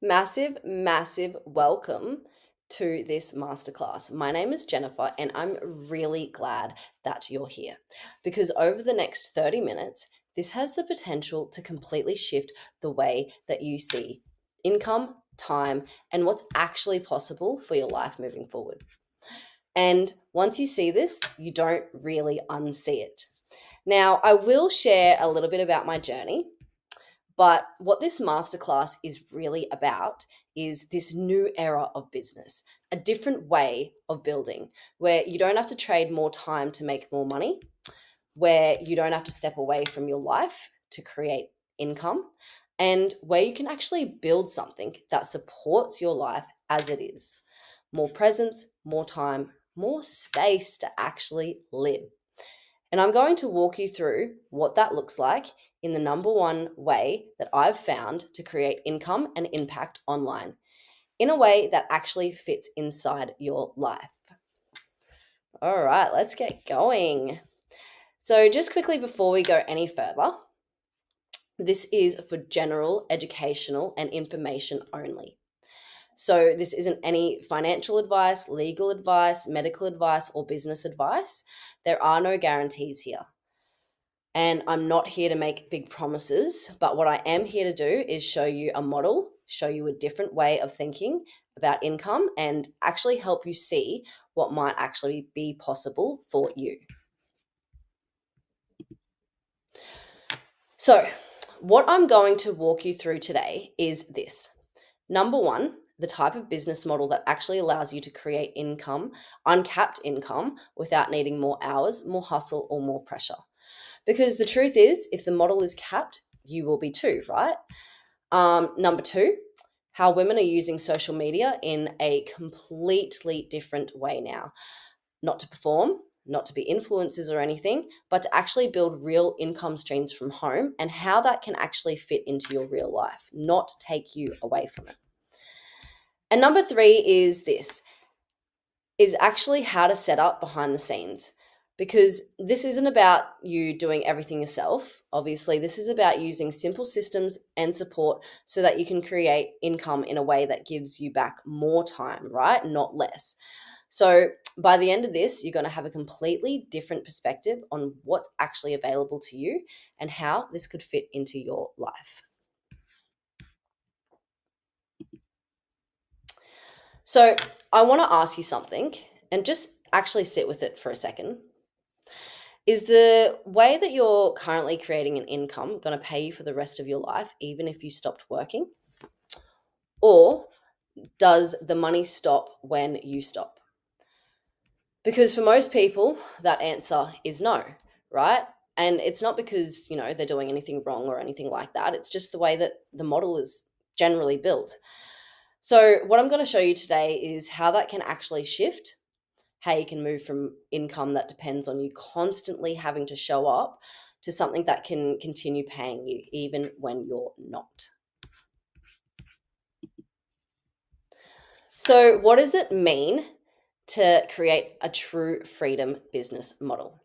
Massive, massive welcome to this masterclass. My name is Jennifer, and I'm really glad that you're here because over the next 30 minutes, this has the potential to completely shift the way that you see income, time, and what's actually possible for your life moving forward. And once you see this, you don't really unsee it. Now, I will share a little bit about my journey, but what this masterclass is really about is this new era of business, a different way of building where you don't have to trade more time to make more money, where you don't have to step away from your life to create income, and where you can actually build something that supports your life as it is. More presence, more time, more space to actually live. And I'm going to walk you through what that looks like in the number one way that I've found to create income and impact online in a way that actually fits inside your life. All right, let's get going. So, just quickly before we go any further, this is for general, educational, and information only. So, this isn't any financial advice, legal advice, medical advice, or business advice. There are no guarantees here. And I'm not here to make big promises, but what I am here to do is show you a model, show you a different way of thinking about income, and actually help you see what might actually be possible for you. So, what I'm going to walk you through today is this. Number one, the type of business model that actually allows you to create income, uncapped income, without needing more hours, more hustle, or more pressure. Because the truth is, if the model is capped, you will be too, right? Number two, how women are using social media in a completely different way now. Not to perform, not to be influencers or anything, but to actually build real income streams from home and how that can actually fit into your real life, not take you away from it. And number three is actually how to set up behind the scenes, because this isn't about you doing everything yourself. Obviously, this is about using simple systems and support so that you can create income in a way that gives you back more time, right? Not less. So by the end of this, you're going to have a completely different perspective on what's actually available to you and how this could fit into your life. So I want to ask you something and just actually sit with it for a second. Is the way that you're currently creating an income going to pay you for the rest of your life, even if you stopped working? Or does the money stop when you stop? Because for most people, that answer is no, right? And it's not because, they're doing anything wrong or anything like that. It's just the way that the model is generally built. So what I'm going to show you today is how that can actually shift, how you can move from income that depends on you constantly having to show up to something that can continue paying you even when you're not. So, what does it mean to create a true freedom business model?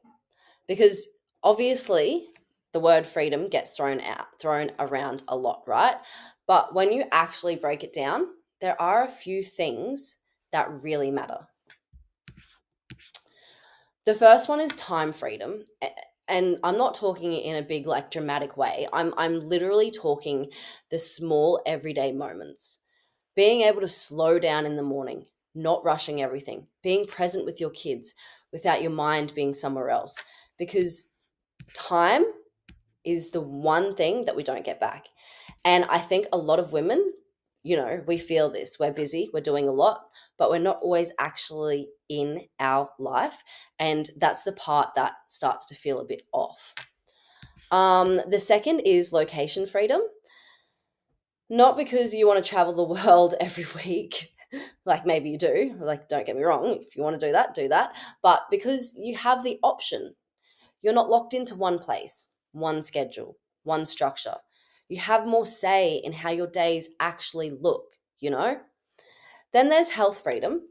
Because obviously, the word freedom gets thrown around a lot, right? But when you actually break it down, there are a few things that really matter. The first one is time freedom. And I'm not talking in a big, like, dramatic way. I'm literally talking the small everyday moments. Being able to slow down in the morning, not rushing everything, being present with your kids without your mind being somewhere else. Because time is the one thing that we don't get back. And I think a lot of women, we feel this. We're busy, we're doing a lot, but we're not always actually in our life. And that's the part that starts to feel a bit off. The second is location freedom. Not because you want to travel the world every week, like maybe you do, like, don't get me wrong, if you want to do that, but because you have the option. You're not locked into one place, one schedule, one structure. You have more say in how your days actually look. Then there's health freedom,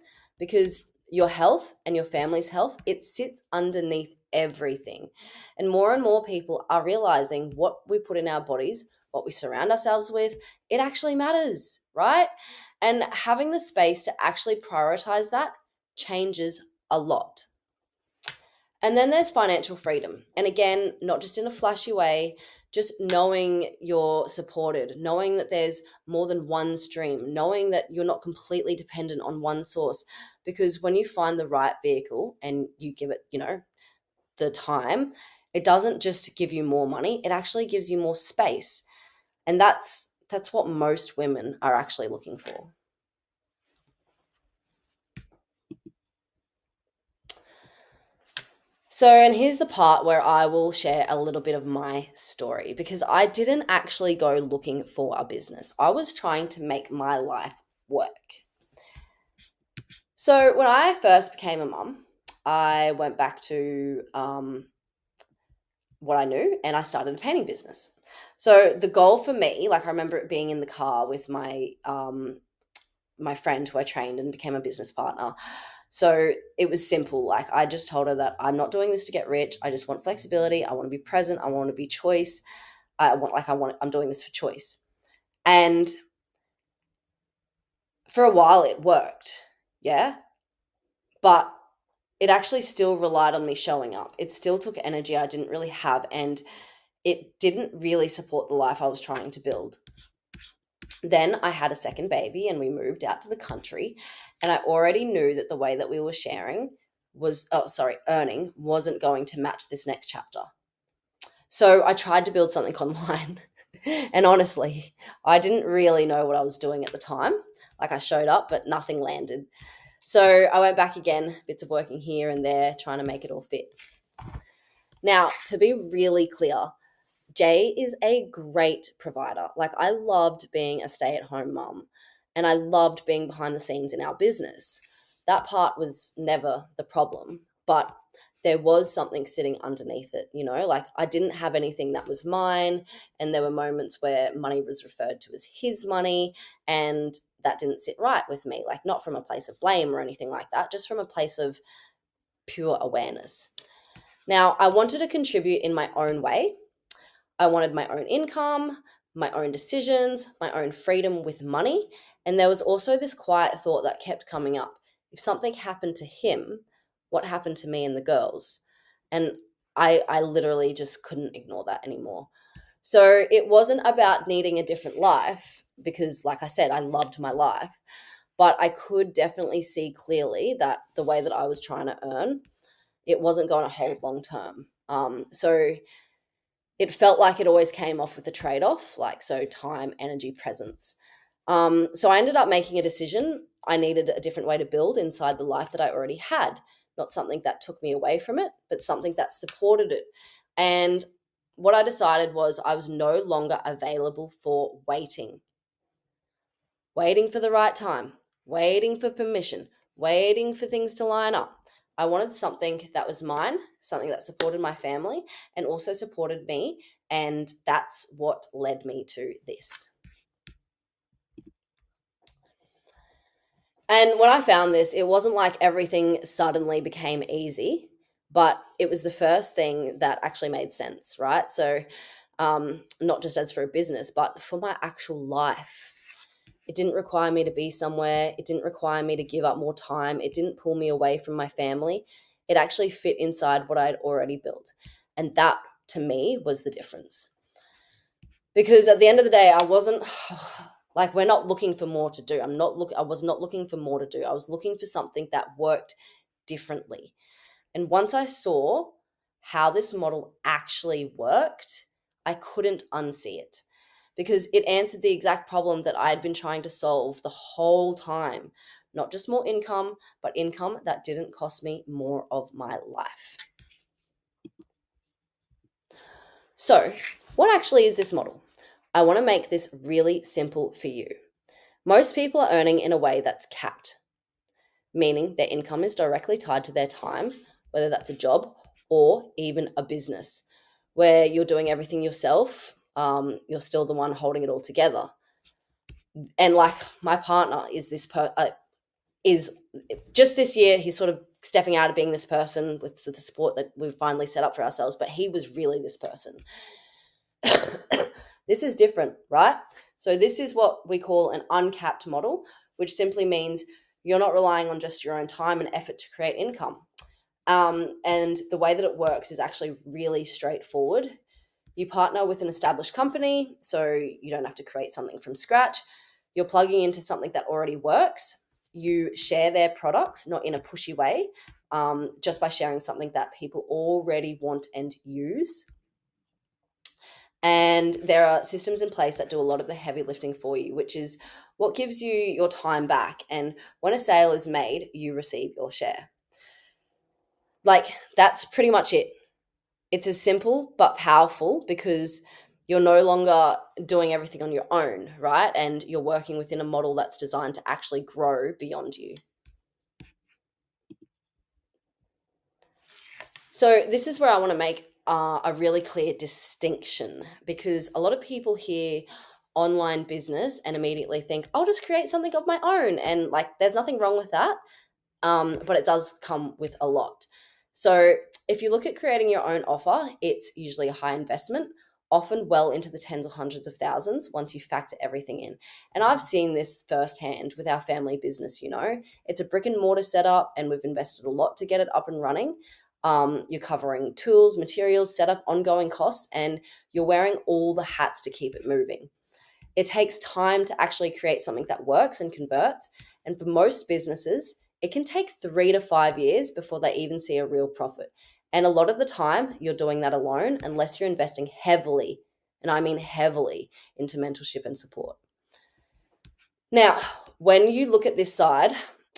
because your health and your family's health, it sits underneath everything. And more people are realizing what we put in our bodies what we surround ourselves with, it actually matters, right? And having the space to actually prioritize that changes a lot. And then there's financial freedom. And again, not just in a flashy way, just knowing you're supported, knowing that there's more than one stream, knowing that you're not completely dependent on one source. Because when you find the right vehicle and you give it, the time, it doesn't just give you more money, it actually gives you more space. And that's what most women are actually looking for. So, and here's the part where I will share a little bit of my story because I didn't actually go looking for a business. I was trying to make my life work. So, when I first became a mum, I went back to what I knew and I started a painting business. So, the goal for me, like I remember it being in the car with my friend who I trained and became a business partner. So it was simple. Like I just told her that I'm not doing this to get rich. I just want flexibility. I want to be present. I want to be choice. I'm doing this for choice. And for a while it worked. Yeah. But it actually still relied on me showing up. It still took energy I didn't really have. And it didn't really support the life I was trying to build. Then I had a second baby and we moved out to the country. And I already knew that the way that we were earning wasn't going to match this next chapter. So I tried to build something online. And honestly, I didn't really know what I was doing at the time. Like I showed up, but nothing landed. So I went back again, bits of working here and there, trying to make it all fit. Now, to be really clear, Jay is a great provider. Like I loved being a stay-at-home mum and I loved being behind the scenes in our business. That part was never the problem, but there was something sitting underneath it, like I didn't have anything that was mine and there were moments where money was referred to as his money and that didn't sit right with me, like not from a place of blame or anything like that, just from a place of pure awareness. Now, I wanted to contribute in my own way. I wanted my own income, my own decisions, my own freedom with money. And there was also this quiet thought that kept coming up. If something happened to him, what happened to me and the girls? And I literally just couldn't ignore that anymore. So it wasn't about needing a different life because, like I said, I loved my life. But I could definitely see clearly that the way that I was trying to earn, it wasn't going to hold long term. So it felt like it always came off with a trade off, like so time, energy, presence. So I ended up making a decision. I needed a different way to build inside the life that I already had, not something that took me away from it, but something that supported it. And what I decided was I was no longer available for waiting for the right time, waiting for permission, waiting for things to line up. I wanted something that was mine, something that supported my family and also supported me. And that's what led me to this. And when I found this, it wasn't like everything suddenly became easy, but it was the first thing that actually made sense, right? So, not just as for a business, but for my actual life. It didn't require me to be somewhere. It didn't require me to give up more time. It didn't pull me away from my family. It actually fit inside what I'd already built. And that, to me, was the difference. Because at the end of the day, I wasn't like we're not looking for more to do. I was not looking for more to do. I was looking for something that worked differently. And once I saw how this model actually worked, I couldn't unsee it because it answered the exact problem that I had been trying to solve the whole time. Not just more income, but income that didn't cost me more of my life. So, what actually is this model? I want to make this really simple for you. Most people are earning in a way that's capped, meaning their income is directly tied to their time, whether that's a job or even a business, where you're doing everything yourself. You're still the one holding it all together. And like my partner is just this year, he's sort of stepping out of being this person with the support that we've finally set up for ourselves, but he was really this person. This is different, right? So this is what we call an uncapped model, which simply means you're not relying on just your own time and effort to create income. And the way that it works is actually really straightforward. You partner with an established company, so you don't have to create something from scratch. You're plugging into something that already works. You share their products, not in a pushy way, just by sharing something that people already want and use. And there are systems in place that do a lot of the heavy lifting for you, which is what gives you your time back. And when a sale is made, you receive your share. Like, that's pretty much it. It's as simple but powerful because you're no longer doing everything on your own, right? And you're working within a model that's designed to actually grow beyond you. So, this is where I want to make a really clear distinction, because a lot of people hear online business and immediately think, I'll just create something of my own. And like, there's nothing wrong with that. But it does come with a lot. So if you look at creating your own offer, it's usually a high investment, often well into the tens or hundreds of thousands once you factor everything in. And I've seen this firsthand with our family business, you know. It's a brick and mortar setup and we've invested a lot to get it up and running. You're covering tools, materials, setup, ongoing costs, and you're wearing all the hats to keep it moving. It takes time to actually create something that works and converts. And for most businesses, it can take 3 to 5 years before they even see a real profit. And a lot of the time, you're doing that alone unless you're investing heavily, and I mean heavily, into mentorship and support. Now, when you look at this side,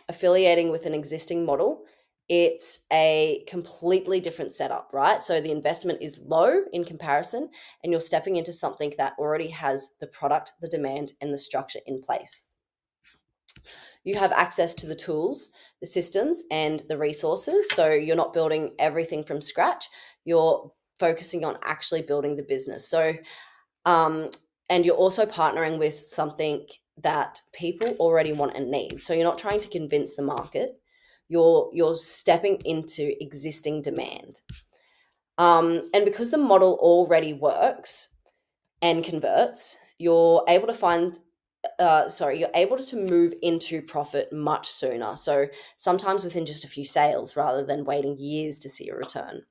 affiliating with an existing model, it's a completely different setup, right? So the investment is low in comparison, and you're stepping into something that already has the product, the demand, and the structure in place. You have access to the tools, the systems, and the resources. So you're not building everything from scratch. You're focusing on actually building the business. So, and you're also partnering with something that people already want and need. So you're not trying to convince the market. You're stepping into existing demand. And because the model already works and converts, you're able to move into profit much sooner. So sometimes within just a few sales rather than waiting years to see a return.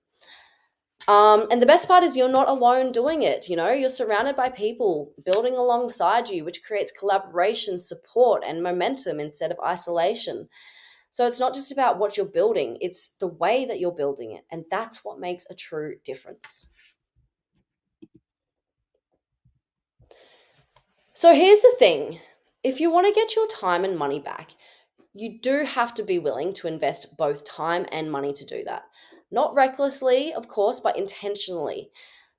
And the best part is you're not alone doing it. You know, you're surrounded by people building alongside you, which creates collaboration, support, and momentum instead of isolation. So it's not just about what you're building, it's the way that you're building it. And that's what makes a true difference. So here's the thing, if you want to get your time and money back, you do have to be willing to invest both time and money to do that. Not recklessly, of course, but intentionally,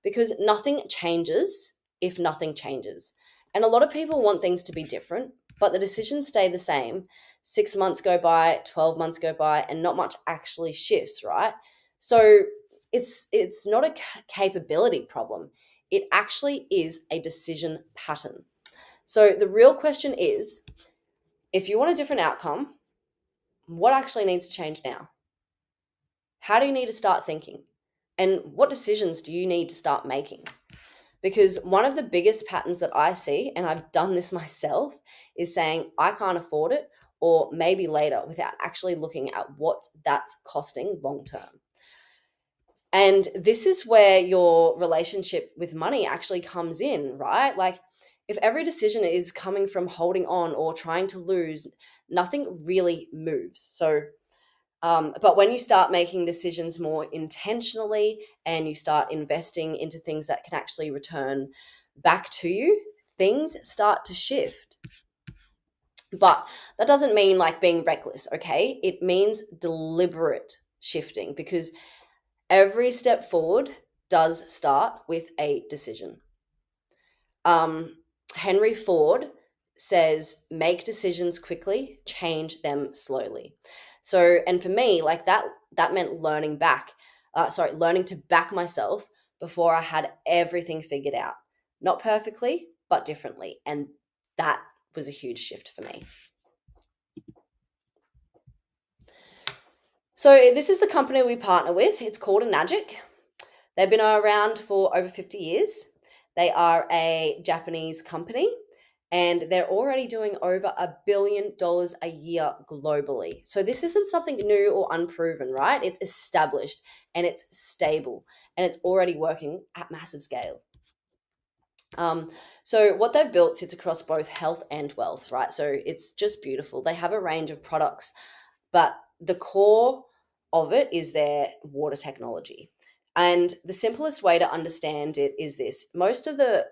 because nothing changes if nothing changes. And a lot of people want things to be different, but the decisions stay the same. 6 months go by, 12 months go by, and not much actually shifts, right? So it's not a capability problem. It actually is a decision pattern. So the real question is, if you want a different outcome, what actually needs to change now? How do you need to start thinking? And what decisions do you need to start making? Because one of the biggest patterns that I see, and I've done this myself, is saying, I can't afford it, or maybe later, without actually looking at what that's costing long term. And this is where your relationship with money actually comes in, right? Like, if every decision is coming from holding on or trying to lose, nothing really moves. So, but when you start making decisions more intentionally and you start investing into things that can actually return back to you, things start to shift. But that doesn't mean like being reckless, okay? It means deliberate shifting, because every step forward does start with a decision. Henry Ford says, make decisions quickly, change them slowly. So, and for me, like that meant learning to back myself before I had everything figured out. Not perfectly, but differently. And that was a huge shift for me. So this is the company we partner with. It's called Enagic. They've been around for over 50 years. They are a Japanese company and they're already doing over $1 billion a year globally. So this isn't something new or unproven, right? It's established and it's stable and it's already working at massive scale. Um, so what they've built sits across both health and wealth, right? So it's just beautiful. They have a range of products, but the core of it is their water technology. And the simplest way to understand it is this: most of the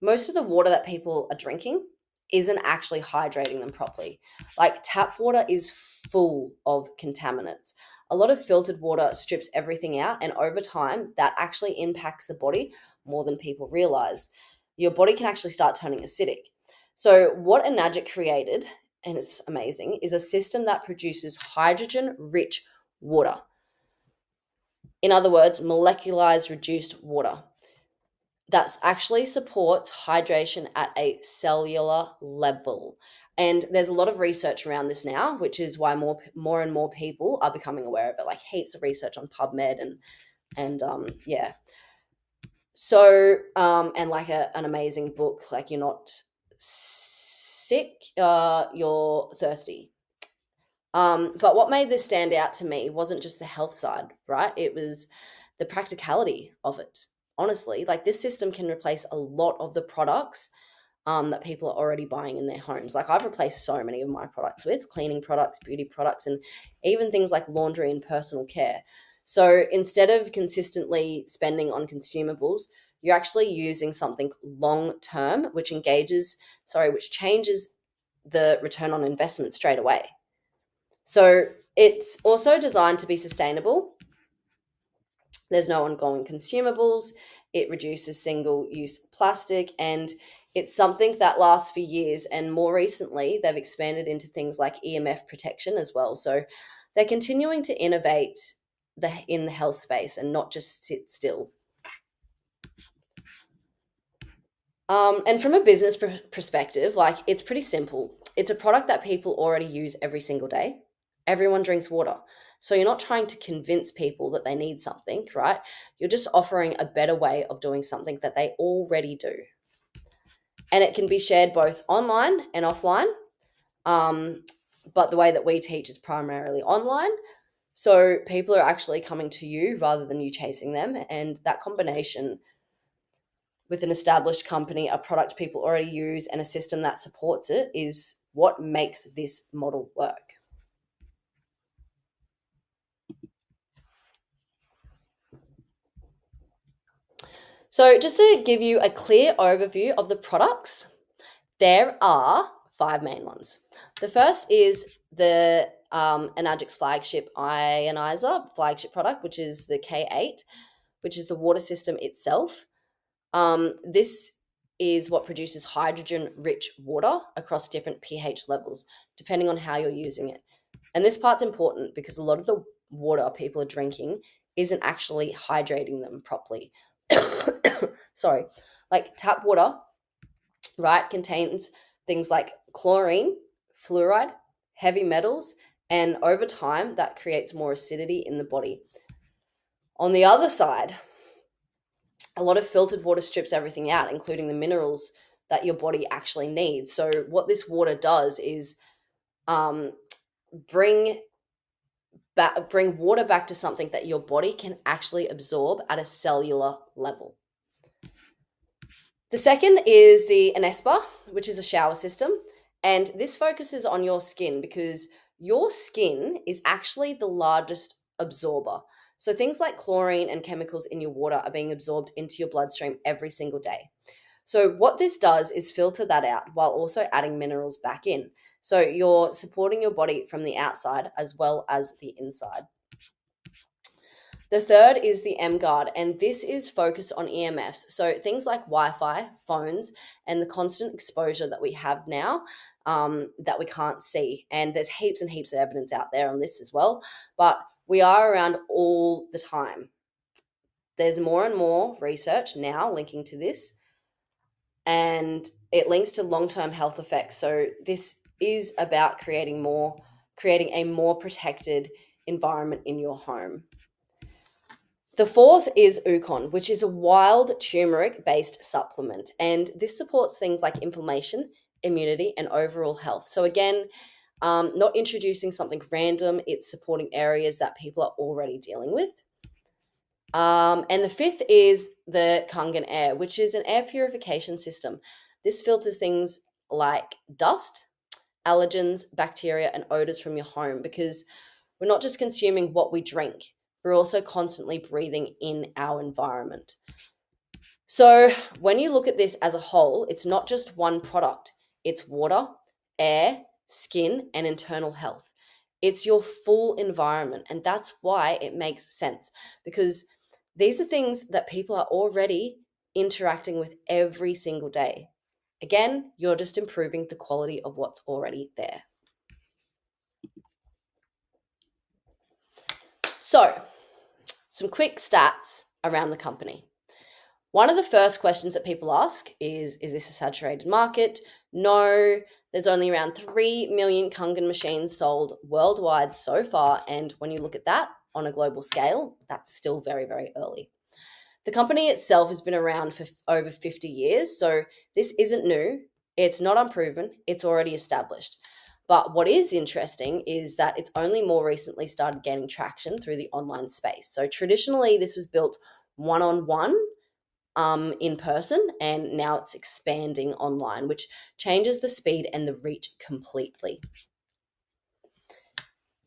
water that people are drinking isn't actually hydrating them properly. Like tap water is full of contaminants. A lot of filtered water strips everything out, and over time, that actually impacts the body more than people realize. Your body can actually start turning acidic. So, what Enagic created, and it's amazing, is a system that produces hydrogen rich water. In other words, molecularized reduced water that actually supports hydration at a cellular level. And there's a lot of research around this now, which is why more and more people are becoming aware of it. Like heaps of research on PubMed and yeah. So and like an amazing book, like you're not sick, you're thirsty. But what made this stand out to me wasn't just the health side, right? It was the practicality of it. Honestly, like this system can replace a lot of the products that people are already buying in their homes. Like I've replaced so many of my products with cleaning products, beauty products, and even things like laundry and personal care. So instead of consistently spending on consumables, you're actually using something long term, which changes the return on investment straight away. So it's also designed to be sustainable. There's no ongoing consumables. It reduces single use plastic and it's something that lasts for years. And more recently, they've expanded into things like EMF protection as well. So they're continuing to innovate in the health space and not just sit still. And from a business perspective, like it's pretty simple. It's a product that people already use every single day. Everyone drinks water. So you're not trying to convince people that they need something, right? You're just offering a better way of doing something that they already do. And it can be shared both online and offline. Um, but the way that we teach is primarily online. So people are actually coming to you rather than you chasing them. And that combination with an established company, a product people already use, and a system that supports it is what makes this model work. So, just to give you a clear overview of the products, there are five main ones. The first is the Enagic's flagship ionizer flagship product, which is the K8, which is the water system itself. This is what produces hydrogen rich water across different pH levels, depending on how you're using it. And this part's important because a lot of the water people are drinking isn't actually hydrating them properly. Sorry. Like tap water, right, contains things like chlorine, fluoride, heavy metals, and over time that creates more acidity in the body. On the other side, a lot of filtered water strips everything out, including the minerals that your body actually needs. So what this water does is um, bring bring water back to something that your body can actually absorb at a cellular level. The second is the Anespa, which is a shower system, and this focuses on your skin because your skin is actually the largest absorber. So things like chlorine and chemicals in your water are being absorbed into your bloodstream every single day. So what this does is filter that out while also adding minerals back in. So you're supporting your body from the outside as well as the inside. The third is the M Guard, and this is focused on EMFs. So things like Wi-Fi, phones, and the constant exposure that we have now that we can't see. And there's heaps and heaps of evidence out there on this as well, but we are around all the time. There's more and more research now linking to this, and it links to long-term health effects. So this is about creating a more protected environment in your home. The fourth is Ukon, which is a wild turmeric based supplement. And this supports things like inflammation, immunity, and overall health. So, again, not introducing something random, it's supporting areas that people are already dealing with. And the fifth is the Kangen Air, which is an air purification system. This filters things like dust, allergens, bacteria, and odors from your home because we're not just consuming what we drink, we're also constantly breathing in our environment. So, when you look at this as a whole, it's not just one product, it's water, air, skin, and internal health. It's your full environment. And that's why it makes sense because these are things that people are already interacting with every single day. Again, you're just improving the quality of what's already there. So, some quick stats around the company. One of the first questions that people ask is this a saturated market? No, there's only around 3 million Kangen machines sold worldwide so far. And when you look at that on a global scale, that's still very, very early. The company itself has been around for over 50 years. So this isn't new. It's not unproven. It's already established. But what is interesting is that it's only more recently started gaining traction through the online space. So traditionally, this was built one on one in person, and now it's expanding online, which changes the speed and the reach completely.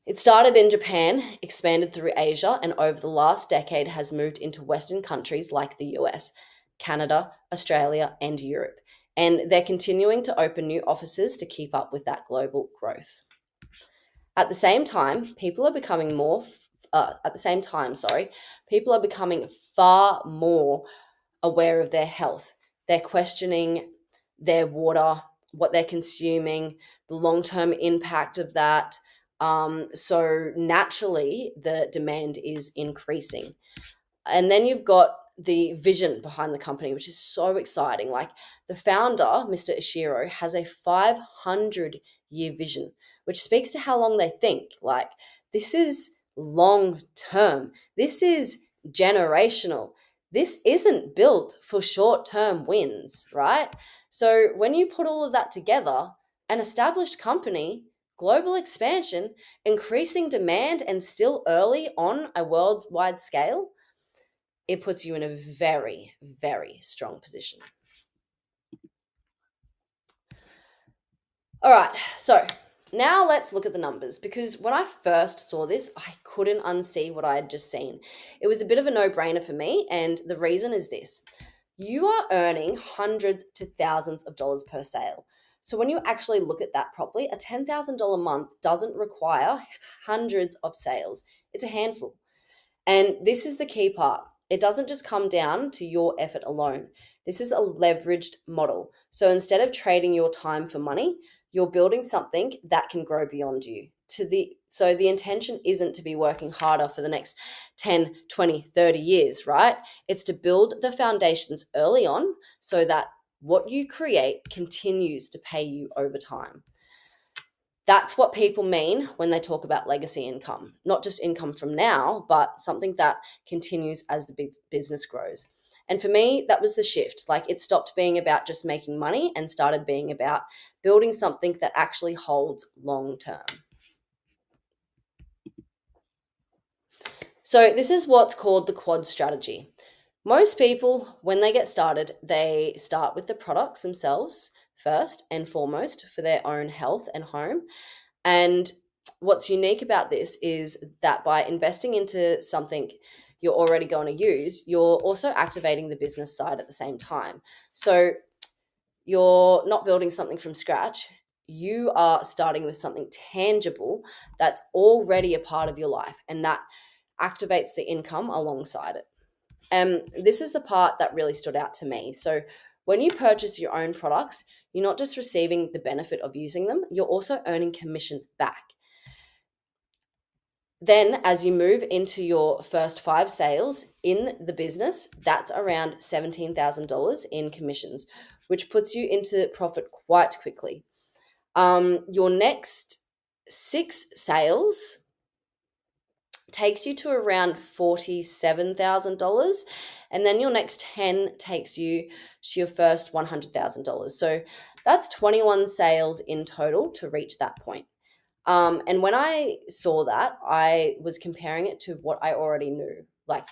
It started in Japan, expanded through Asia, and over the last decade has moved into Western countries like the US, Canada, Australia, and Europe. And they're continuing to open new offices to keep up with that global growth. At the same time, people are becoming people are becoming far more aware of their health. They're questioning their water, what they're consuming, the long term impact of that. So naturally, the demand is increasing. And then you've got the vision behind the company, which is so exciting. Like the founder, Mr. Ishiro, has a 500-year vision, which speaks to how long they think. Like this is long term, this is generational. This isn't built for short term wins, right? So when you put all of that together, an established company, global expansion, increasing demand, and still early on a worldwide scale, it puts you in a very, very strong position. All right, so now let's look at the numbers because when I first saw this, I couldn't unsee what I had just seen. It was a bit of a no brainer for me, and the reason is this: you are earning hundreds to thousands of dollars per sale. So when you actually look at that properly, a $10,000 month doesn't require hundreds of sales, it's a handful. And this is the key part. It doesn't just come down to your effort alone. This is a leveraged model. So instead of trading your time for money, you're building something that can grow beyond you. So the intention isn't to be working harder for the next 10, 20, 30 years, right? It's to build the foundations early on so that what you create continues to pay you over time. That's what people mean when they talk about legacy income, not just income from now, but something that continues as the business grows. And for me, that was the shift. Like it stopped being about just making money and started being about building something that actually holds long term. So, this is what's called the quad strategy. Most people, when they get started, they start with the products themselves first and foremost for their own health and home. And what's unique about this is that by investing into something you're already going to use, you're also activating the business side at the same time. So you're not building something from scratch. You are starting with something tangible that's already a part of your life, and that activates the income alongside it. And this is the part that really stood out to me. So when you purchase your own products, you're not just receiving the benefit of using them, you're also earning commission back. Then, as you move into your first 5 sales in the business, that's around $17,000 in commissions, which puts you into profit quite quickly. Your next 6 sales takes you to around $47,000. And then your next 10 takes you to your first $100,000. So that's 21 sales in total to reach that point. And when I saw that, I was comparing it to what I already knew, like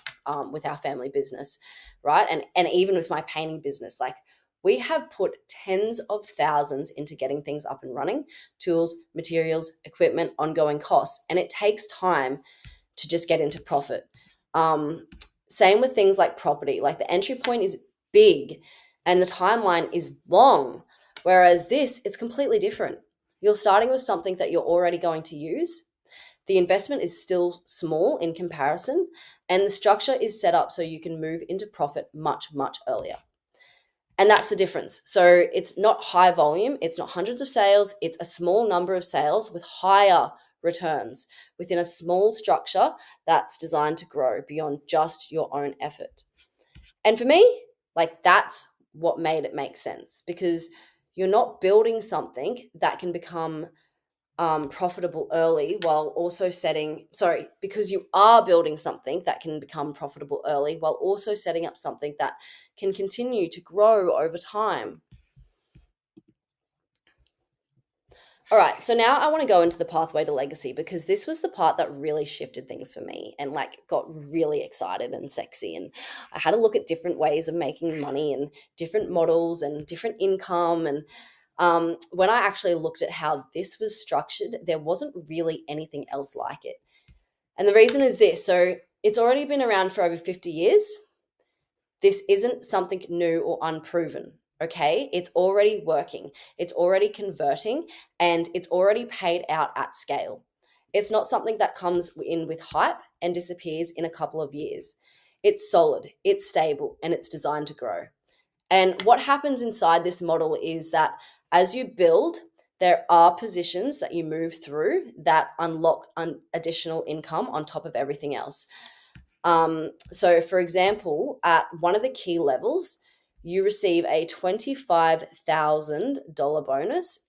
with our family business, right? And even with my painting business, like we have put tens of thousands into getting things up and running, tools, materials, equipment, ongoing costs, and it takes time to just get into profit. Um, Same with things like property, like the entry point is big and the timeline is long, whereas this, it's completely different. You're starting with something that you're already going to use. The investment is still small in comparison, and the structure is set up so you can move into profit much, much earlier. And that's the difference. So it's not high volume, it's not hundreds of sales, it's a small number of sales with higher returns within a small structure that's designed to grow beyond just your own effort. And for me, like that's what made it make sense, because you're not building something that can become profitable early while also because you are building something that can become profitable early while also setting up something that can continue to grow over time. All right, so now I want to go into the pathway to legacy, because this was the part that really shifted things for me and like got really excited and sexy. And I had to look at different ways of making money and different models and different income. And when I actually looked at how this was structured, there wasn't really anything else like it. And the reason is this: so it's already been around for over 50 years. This isn't something new or unproven. Okay, it's already working, it's already converting, and it's already paid out at scale. It's not something that comes in with hype and disappears in a couple of years. It's solid, it's stable, and it's designed to grow. And what happens inside this model is that as you build, there are positions that you move through that unlock additional income on top of everything else. So, for example, at one of the key levels, you receive a $25,000 bonus,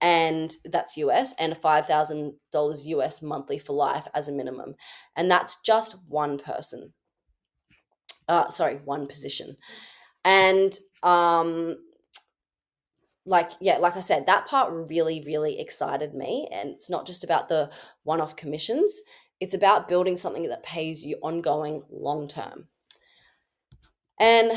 and that's US, and $5,000 US monthly for life as a minimum. And that's just one person. One position. And like I said, that part really, really excited me. And it's not just about the one-off commissions, it's about building something that pays you ongoing long term. And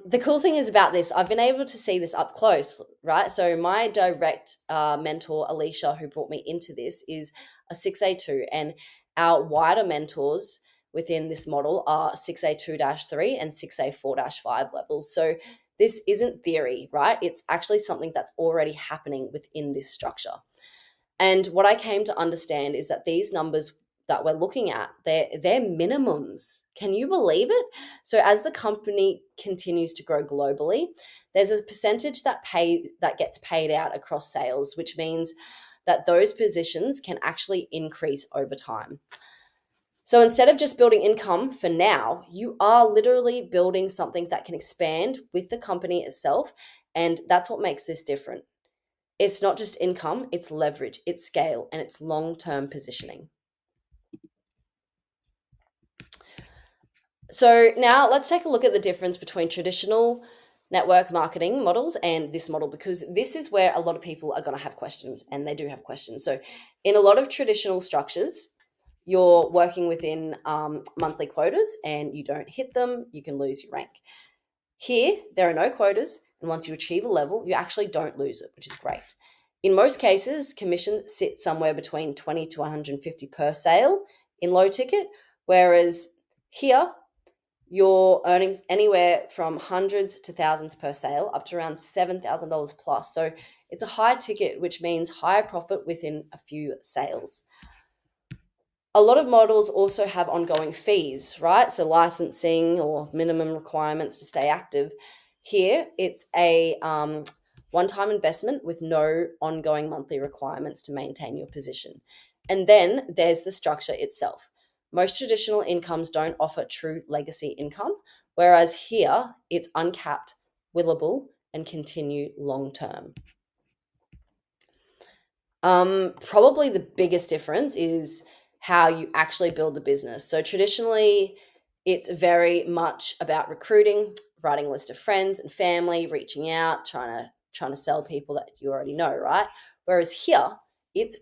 the cool thing is about this, I've been able to see this up close, right? So my direct mentor, Alicia, who brought me into this, is a 6A2, and our wider mentors within this model are 6A2-3 and 6A4-5 levels. So this isn't theory, right? It's actually something that's already happening within this structure. And what I came to understand is that these numbers that we're looking at, they're minimums. Can you believe it? So as the company continues to grow globally, there's a percentage that gets paid out across sales, which means that those positions can actually increase over time. So instead of just building income for now, you are literally building something that can expand with the company itself. And that's what makes this different. It's not just income, it's leverage, it's scale, and it's long-term positioning. So now let's take a look at the difference between traditional network marketing models and this model, because this is where a lot of people are going to have questions, and they do have questions. So in a lot of traditional structures, you're working within monthly quotas, and you don't hit them, you can lose your rank. Here, there are no quotas, and once you achieve a level, you actually don't lose it, which is great. In most cases, commission sits somewhere between 20 to 150 per sale in low ticket, whereas here you're earning anywhere from hundreds to thousands per sale, up to around $7,000 plus. So it's a high ticket, which means higher profit within a few sales. A lot of models also have ongoing fees, right? So licensing or minimum requirements to stay active. Here, it's a one-time investment with no ongoing monthly requirements to maintain your position. And then there's the structure itself. Most traditional incomes don't offer true legacy income, whereas here it's uncapped, willable, and continue long-term. Probably the biggest difference is how you actually build the business. So traditionally, it's very much about recruiting, writing a list of friends and family, reaching out, trying to sell people that you already know, right? Whereas here, it's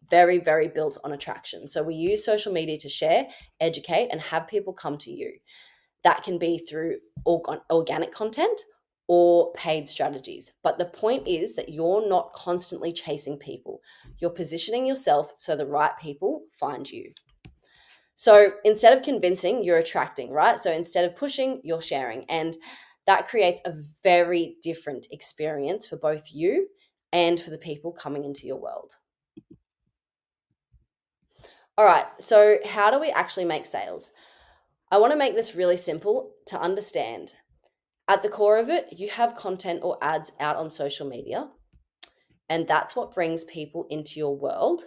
very, very built on attraction. So we use social media to share, educate, and have people come to you. That can be through organic content or paid strategies. But the point is that you're not constantly chasing people. You're positioning yourself so the right people find you. So instead of convincing, you're attracting, right? So instead of pushing, you're sharing. And that creates a very different experience for both you and for the people coming into your world. All right, so how do we actually make sales? I want to make this really simple to understand. At the core of it, you have content or ads out on social media, and that's what brings people into your world.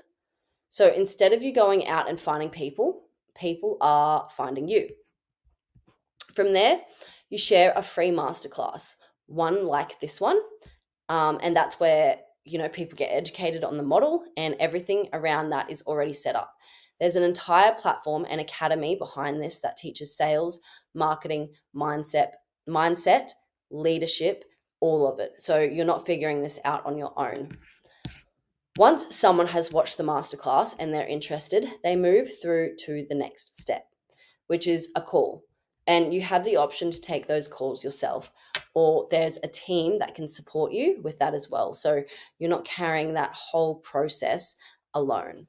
So instead of you going out and finding people, people are finding you. From there, you share a free masterclass, one like this one, and that's where people get educated on the model, and everything around that is already set up. There's an entire platform and academy behind this that teaches sales, marketing, mindset, leadership, all of it. So you're not figuring this out on your own. Once someone has watched the masterclass and they're interested, they move through to the next step, which is a call. And you have the option to take those calls yourself, or there's a team that can support you with that as well. So you're not carrying that whole process alone.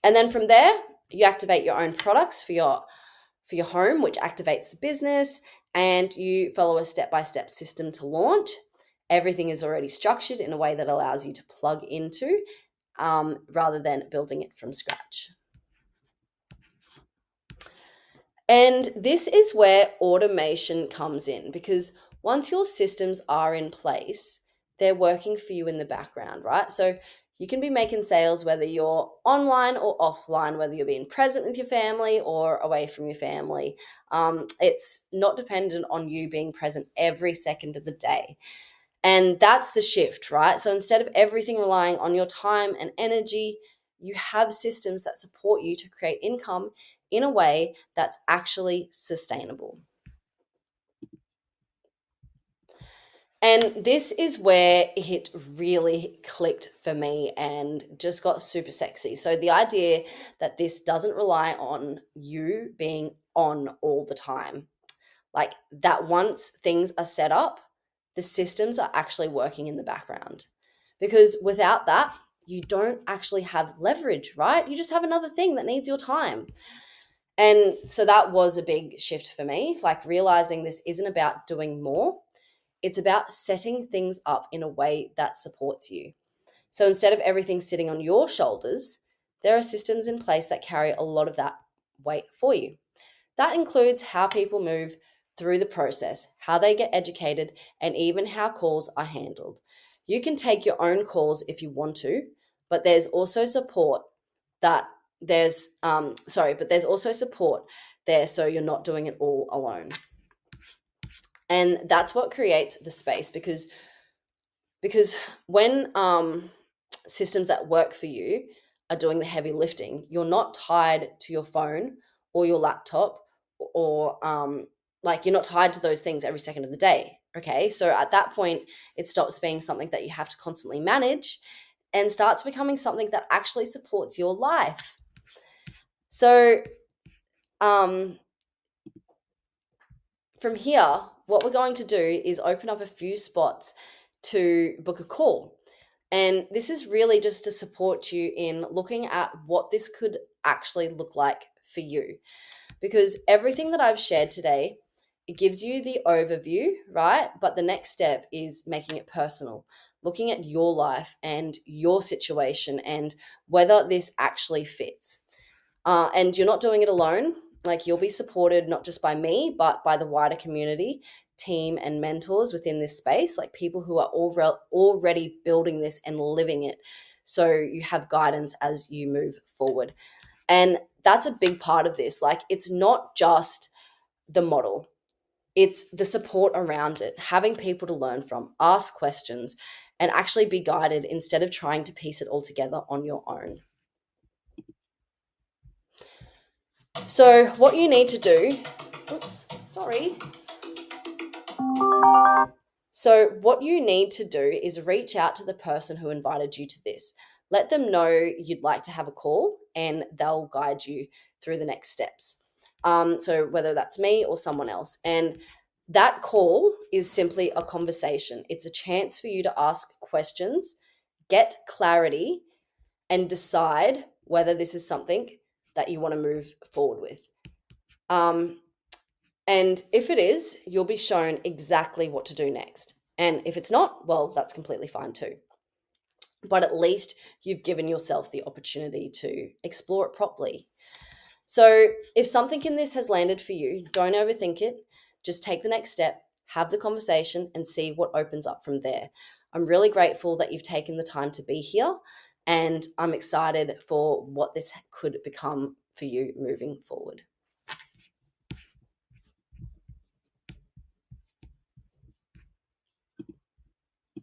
And then from there, you activate your own products for your home, which activates the business, and you follow a step-by-step system to launch. Everything is already structured in a way that allows you to plug into, rather than building it from scratch. And this is where automation comes in, because once your systems are in place, they're working for you in the background, right? So you can be making sales whether you're online or offline, whether you're being present with your family or away from your family. It's not dependent on you being present every second of the day. And that's the shift, right? So instead of everything relying on your time and energy, you have systems that support you to create income in a way that's actually sustainable. And this is where it really clicked for me and just got super sexy. So, the idea that this doesn't rely on you being on all the time, like that once things are set up, the systems are actually working in the background. Because without that, you don't actually have leverage, right? You just have another thing that needs your time. And so that was a big shift for me, like realizing this isn't about doing more, it's about setting things up in a way that supports you. So instead of everything sitting on your shoulders, there are systems in place that carry a lot of that weight for you. That includes how people move through the process, how they get educated, and even how calls are handled. You can take your own calls if you want to, but there's also support that but there's also support there, so you're not doing it all alone. And that's what creates the space, because when systems that work for you are doing the heavy lifting, you're not tied to your phone or your laptop, or like you're not tied to those things every second of the day. Okay, so at that point, it stops being something that you have to constantly manage and starts becoming something that actually supports your life. So um, from here, what we're going to do is open up a few spots to book a call. And this is really just to support you in looking at what this could actually look like for you. Because everything that I've shared today, it gives you the overview, right? But the next step is making it personal, looking at your life and your situation and whether this actually fits. And you're not doing it alone. Like, you'll be supported not just by me, but by the wider community, team, and mentors within this space, like people who are already building this and living it. So you have guidance as you move forward. And that's a big part of this. Like, it's not just the model, it's the support around it, having people to learn from, ask questions, and actually be guided instead of trying to piece it all together on your own. So what you need to do, oops, sorry. So what you need to do is reach out to the person who invited you to this. Let them know you'd like to have a call and they'll guide you through the next steps. So whether that's me or someone else. And that call is simply a conversation. It's a chance for you to ask questions, get clarity, and decide whether this is something that you want to move forward with. Um, and if it is, you'll be shown exactly what to do next. And if it's not, well, that's completely fine too. But at least you've given yourself the opportunity to explore it properly. So if something in this has landed for you, don't overthink it. Just take the next step, have the conversation, and see what opens up from there. I'm really grateful that you've taken the time to be here, and I'm excited for what this could become for you moving forward.